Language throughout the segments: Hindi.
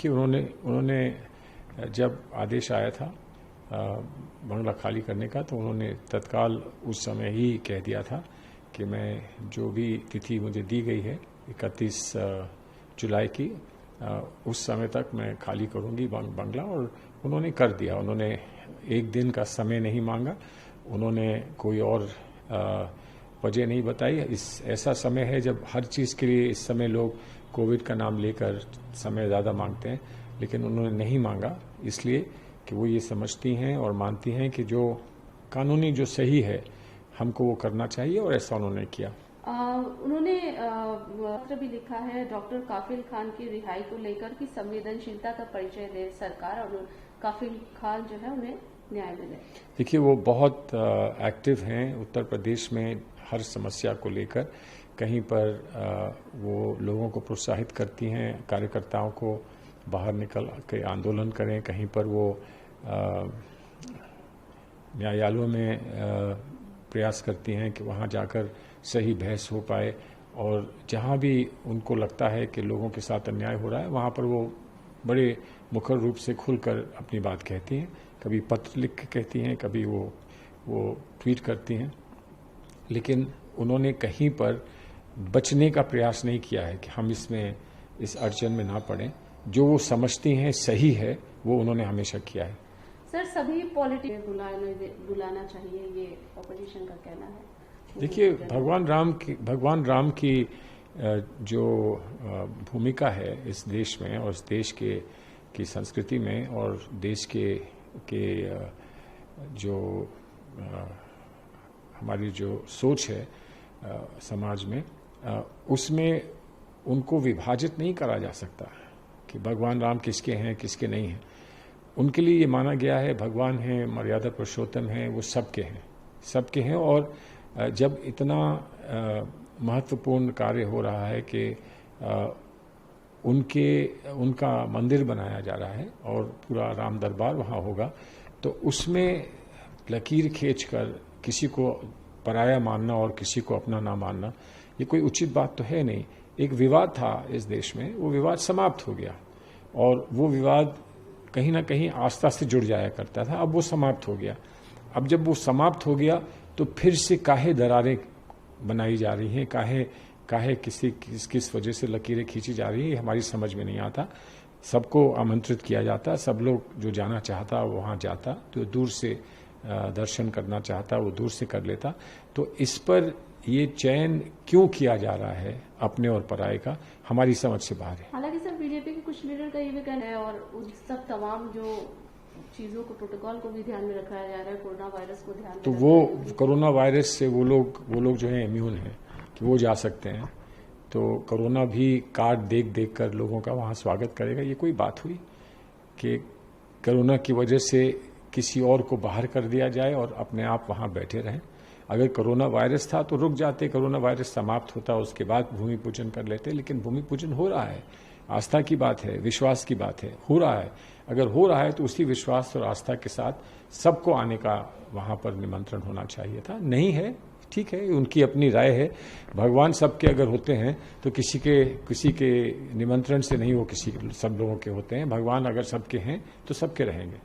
देखिए, उन्होंने जब आदेश आया था बंगला खाली करने का, तो उन्होंने तत्काल उस समय ही कह दिया था कि मैं जो भी तिथि मुझे दी गई है 31 जुलाई की, उस समय तक मैं खाली करूंगी बंगला। और उन्होंने कर दिया। उन्होंने एक दिन का समय नहीं मांगा, उन्होंने कोई और वजह नहीं बताई। ऐसा समय है जब हर चीज़ के लिए इस समय लोग कोविड का नाम लेकर समय ज़्यादा मांगते हैं, लेकिन उन्होंने नहीं मांगा, इसलिए कि वो ये समझती हैं और मानती हैं कि जो कानूनी जो सही है हमको वो करना चाहिए, और ऐसा उन्होंने किया। उन्होंने पत्र भी लिखा है डॉक्टर काफिल खान की रिहाई को लेकर कि संवेदनशीलता का परिचय दे सरकार, और काफिल खान जो है उन्हें न्याय मिले। देखिए, वो बहुत एक्टिव हैं उत्तर प्रदेश में हर समस्या को लेकर। कहीं पर वो लोगों को प्रोत्साहित करती हैं, कार्यकर्ताओं को बाहर निकल के आंदोलन करें। कहीं पर वो न्यायालयों में प्रयास करती हैं कि वहाँ जाकर सही बहस हो पाए, और जहाँ भी उनको लगता है कि लोगों के साथ अन्याय हो रहा है, वहाँ पर वो बड़े मुखर रूप से खुलकर अपनी बात कहती हैं। कभी पत्र लिख के कहती हैं, कभी वो ट्वीट करती हैं, लेकिन उन्होंने कहीं पर बचने का प्रयास नहीं किया है कि हम इस अड़चन में ना पड़ें। जो वो समझती हैं सही है, वो उन्होंने हमेशा किया है। सर, सभी पॉलिटिक्स बुलाना चाहिए, ये ऑपोजिशन का कहना है। देखिए, भगवान राम की जो भूमिका है इस देश में और इस देश की संस्कृति में और देश के जो हमारी जो सोच है समाज में, उसमें उनको विभाजित नहीं करा जा सकता कि भगवान राम किसके हैं किसके नहीं हैं। उनके लिए ये माना गया है भगवान हैं, मर्यादा पुरुषोत्तम हैं, वो सबके हैं। और जब इतना महत्वपूर्ण कार्य हो रहा है कि उनका मंदिर बनाया जा रहा है और पूरा राम दरबार वहाँ होगा, तो उसमें लकीर खींचकर किसी को पराया मानना और किसी को अपना ना मानना, ये कोई उचित बात तो है नहीं। एक विवाद था इस देश में, वो विवाद समाप्त हो गया, और वो विवाद कहीं ना कहीं आस्था से जुड़ जाया करता था। अब वो समाप्त हो गया। अब जब वो समाप्त हो गया, तो फिर से काहे दरारें बनाई जा रही हैं, काहे किस वजह से लकीरें खींची जा रही है, हमारी समझ में नहीं आता। सबको आमंत्रित किया जाता, सब लोग जो जाना चाहता वो वहाँ जाता, जो दूर से दर्शन करना चाहता वो दूर से कर लेता। तो इस पर ये चयन क्यों किया जा रहा है अपने और पराये का, हमारी समझ से बाहर है। हालांकि सर, बीजेपी के कुछ लीडर का ये भी कहना है, और उन सब तमाम जो चीजों को, प्रोटोकॉल को भी ध्यान में रखा जा रहा है, कोरोना वायरस को ध्यान में, तो वो कोरोना वायरस से वो लोग जो है इम्यून है कि वो जा सकते हैं। तो कोरोना भी कार्ड देख कर लोगों का वहाँ स्वागत करेगा। ये कोई बात हुई कि कोरोना की वजह से किसी और को बाहर कर दिया जाए और अपने आप वहाँ बैठे रहें? अगर कोरोना वायरस था तो रुक जाते, कोरोना वायरस समाप्त होता, उसके बाद भूमि पूजन कर लेते। लेकिन भूमि पूजन हो रहा है, आस्था की बात है, विश्वास की बात है, हो रहा है। अगर हो रहा है तो उसी विश्वास और आस्था के साथ सबको आने का वहाँ पर निमंत्रण होना चाहिए था। नहीं है, ठीक है, उनकी अपनी राय है। भगवान सबके अगर होते हैं तो किसी के निमंत्रण से नहीं, वो सब लोगों के होते हैं। भगवान अगर सबके हैं तो सबके रहेंगे।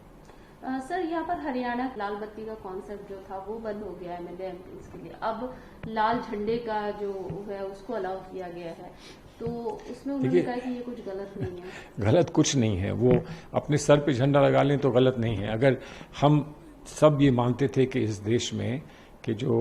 सर, यहाँ पर हरियाणा लाल बत्ती का कॉन्सेप्ट जो था वो बंद हो गया है एमएलए एमपीज के लिए। अब लाल झंडे का जो है उसको अलाउ किया गया है, तो उसमें उन्होंने कहा कि ये कुछ गलत नहीं है। गलत कुछ नहीं है, वो अपने सर पे झंडा लगा लें तो गलत नहीं है। अगर हम सब ये मानते थे कि इस देश में कि जो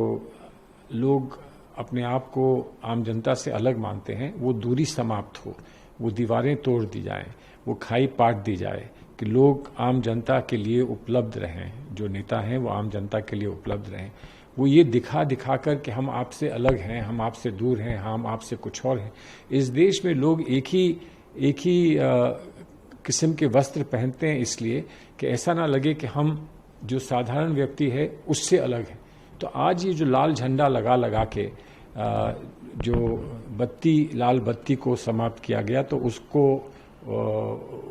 लोग अपने आप को आम जनता से अलग मानते हैं, वो दूरी समाप्त हो, वो दीवारें तोड़ दी जाएं, वो खाई पाट दी जाए, कि लोग आम जनता के लिए उपलब्ध रहें, जो नेता हैं वो आम जनता के लिए उपलब्ध रहें। वो ये दिखा कर कि हम आपसे अलग हैं, हम आपसे दूर हैं, हम आपसे कुछ और हैं। इस देश में लोग एक ही किस्म के वस्त्र पहनते हैं, इसलिए कि ऐसा ना लगे कि हम जो साधारण व्यक्ति है उससे अलग है। तो आज ये जो लाल झंडा लगा के जो लाल बत्ती को समाप्त किया गया, तो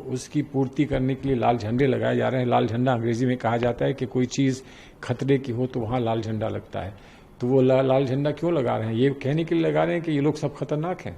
उसकी पूर्ति करने के लिए लाल झंडे लगाए जा रहे हैं। लाल झंडा अंग्रेजी में कहा जाता है कि कोई चीज़ खतरे की हो तो वहाँ लाल झंडा लगता है। तो वो लाल झंडा क्यों लगा रहे हैं? ये कहने के लिए लगा रहे हैं कि ये लोग सब खतरनाक हैं।